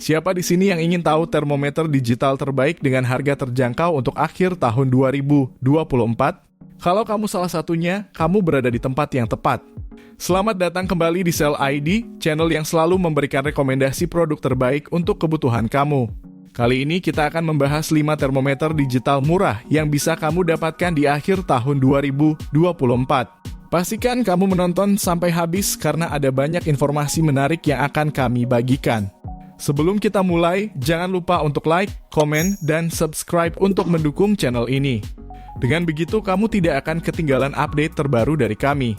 Siapa di sini yang ingin tahu termometer digital terbaik dengan harga terjangkau untuk akhir tahun 2024? Kalau kamu salah satunya, kamu berada di tempat yang tepat. Selamat datang kembali di Sell ID, channel yang selalu memberikan rekomendasi produk terbaik untuk kebutuhan kamu. Kali ini kita akan membahas 5 termometer digital murah yang bisa kamu dapatkan di akhir tahun 2024. Pastikan kamu menonton sampai habis karena ada banyak informasi menarik yang akan kami bagikan. Sebelum kita mulai, jangan lupa untuk like, komen, dan subscribe untuk mendukung channel ini. Dengan begitu, kamu tidak akan ketinggalan update terbaru dari kami.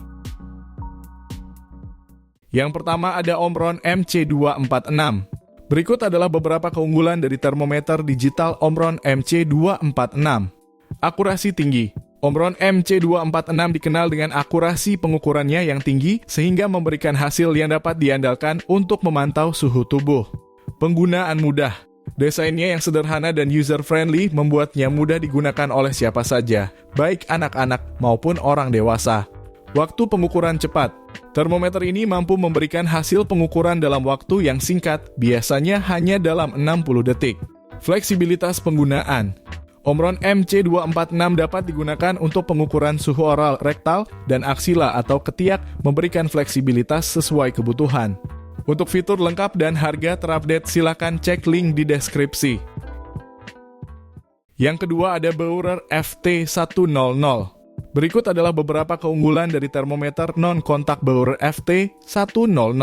Yang pertama ada Omron MC246. Berikut adalah beberapa keunggulan dari termometer digital Omron MC246. Akurasi tinggi. Omron MC246 dikenal dengan akurasi pengukurannya yang tinggi sehingga memberikan hasil yang dapat diandalkan untuk memantau suhu tubuh. Penggunaan mudah. Desainnya yang sederhana dan user-friendly membuatnya mudah digunakan oleh siapa saja, baik anak-anak maupun orang dewasa. Waktu pengukuran cepat. Termometer ini mampu memberikan hasil pengukuran dalam waktu yang singkat, biasanya hanya dalam 60 detik. Fleksibilitas penggunaan. Omron MC246 dapat digunakan untuk pengukuran suhu oral rektal dan aksila atau ketiak, memberikan fleksibilitas sesuai kebutuhan. Untuk fitur lengkap dan harga terupdate, silakan cek link di deskripsi. Yang kedua ada Beurer FT100. Berikut adalah beberapa keunggulan dari termometer non-kontak Beurer FT100.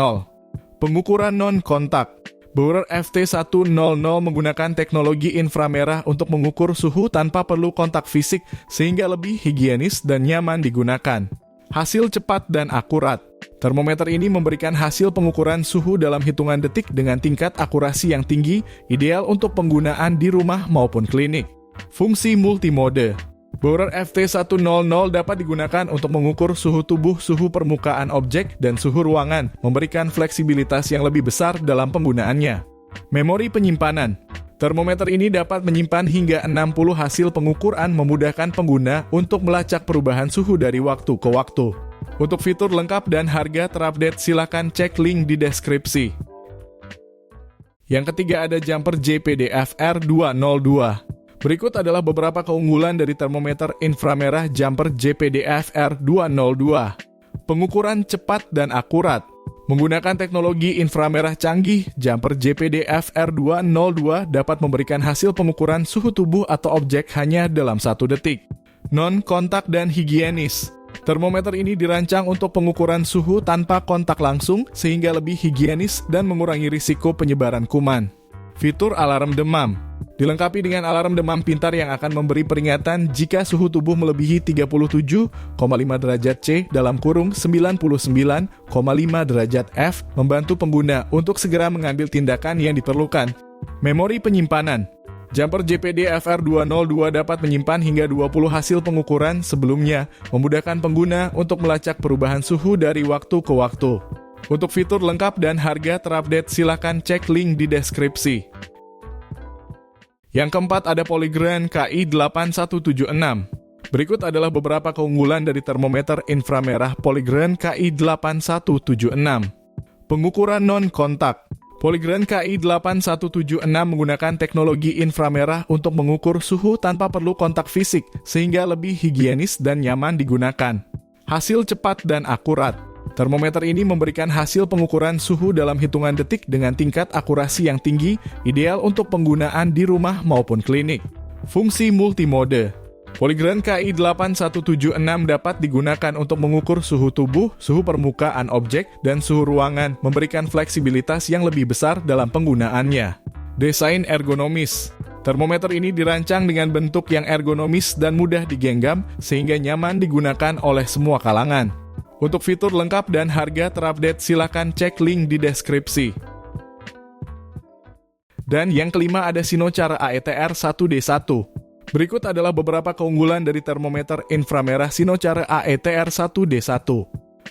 Pengukuran non-kontak. Beurer FT100 menggunakan teknologi inframerah untuk mengukur suhu tanpa perlu kontak fisik sehingga lebih higienis dan nyaman digunakan. Hasil cepat dan akurat. Termometer ini memberikan hasil pengukuran suhu dalam hitungan detik dengan tingkat akurasi yang tinggi, ideal untuk penggunaan di rumah maupun klinik. Fungsi multimode. Beurer FT100 dapat digunakan untuk mengukur suhu tubuh, suhu permukaan objek, dan suhu ruangan, memberikan fleksibilitas yang lebih besar dalam penggunaannya. Memori penyimpanan. Termometer ini dapat menyimpan hingga 60 hasil pengukuran, memudahkan pengguna untuk melacak perubahan suhu dari waktu ke waktu. Untuk fitur lengkap dan harga terupdate, silakan cek link di deskripsi. Yang ketiga ada Jumper JPDFR202. Berikut adalah beberapa keunggulan dari termometer inframerah Jumper JPDFR202. Pengukuran cepat dan akurat. Menggunakan teknologi inframerah canggih, Jumper JPDFR202 dapat memberikan hasil pengukuran suhu tubuh atau objek hanya dalam 1 detik. Non-kontak dan higienis. Termometer ini dirancang untuk pengukuran suhu tanpa kontak langsung sehingga lebih higienis dan mengurangi risiko penyebaran kuman. Fitur alarm demam. Dilengkapi dengan alarm demam pintar yang akan memberi peringatan jika suhu tubuh melebihi 37,5 derajat C dalam kurung 99,5 derajat F, membantu pengguna untuk segera mengambil tindakan yang diperlukan. Memori penyimpanan. Jumper JPDFR202 dapat menyimpan hingga 20 hasil pengukuran sebelumnya, memudahkan pengguna untuk melacak perubahan suhu dari waktu ke waktu. Untuk fitur lengkap dan harga terupdate, silakan cek link di deskripsi. Yang keempat ada Polygram KI8176. Berikut adalah beberapa keunggulan dari termometer inframerah Polygram KI8176. Pengukuran non-kontak. Polygram KI8176 menggunakan teknologi inframerah untuk mengukur suhu tanpa perlu kontak fisik, sehingga lebih higienis dan nyaman digunakan. Hasil cepat dan akurat. Termometer ini memberikan hasil pengukuran suhu dalam hitungan detik dengan tingkat akurasi yang tinggi, ideal untuk penggunaan di rumah maupun klinik. Fungsi multimode. Polygram KI8176 dapat digunakan untuk mengukur suhu tubuh, suhu permukaan objek, dan suhu ruangan, memberikan fleksibilitas yang lebih besar dalam penggunaannya. Desain ergonomis. Termometer ini dirancang dengan bentuk yang ergonomis dan mudah digenggam, sehingga nyaman digunakan oleh semua kalangan. Untuk fitur lengkap dan harga terupdate, silakan cek link di deskripsi. Dan yang kelima ada Sinochar AETR 1D1. Berikut adalah beberapa keunggulan dari termometer inframerah Sinochar AETR 1D1.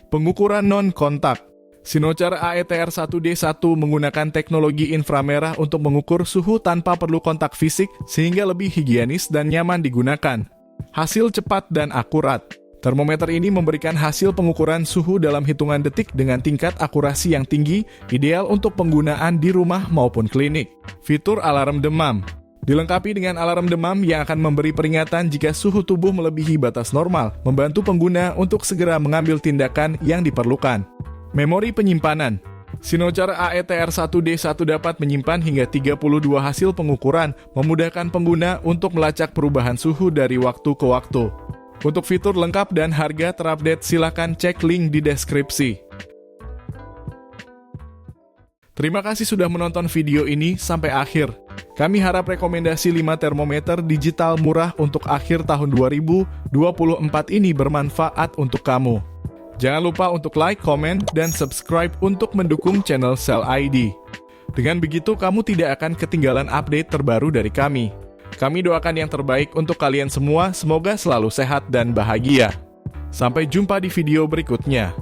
Pengukuran non-kontak. Sinochar AETR 1D1 menggunakan teknologi inframerah untuk mengukur suhu tanpa perlu kontak fisik sehingga lebih higienis dan nyaman digunakan. Hasil cepat dan akurat. Termometer ini memberikan hasil pengukuran suhu dalam hitungan detik dengan tingkat akurasi yang tinggi, ideal untuk penggunaan di rumah maupun klinik. Fitur alarm demam. Dilengkapi dengan alarm demam yang akan memberi peringatan jika suhu tubuh melebihi batas normal, membantu pengguna untuk segera mengambil tindakan yang diperlukan. Memori penyimpanan. Sinochar AETR1D1 dapat menyimpan hingga 32 hasil pengukuran, memudahkan pengguna untuk melacak perubahan suhu dari waktu ke waktu. Untuk fitur lengkap dan harga terupdate, silakan cek link di deskripsi. Terima kasih sudah menonton video ini sampai akhir. Kami harap rekomendasi 5 termometer digital murah untuk akhir tahun 2024 ini bermanfaat untuk kamu. Jangan lupa untuk like, komen, dan subscribe untuk mendukung channel Sell ID. Dengan begitu, kamu tidak akan ketinggalan update terbaru dari kami. Kami doakan yang terbaik untuk kalian semua, semoga selalu sehat dan bahagia. Sampai jumpa di video berikutnya.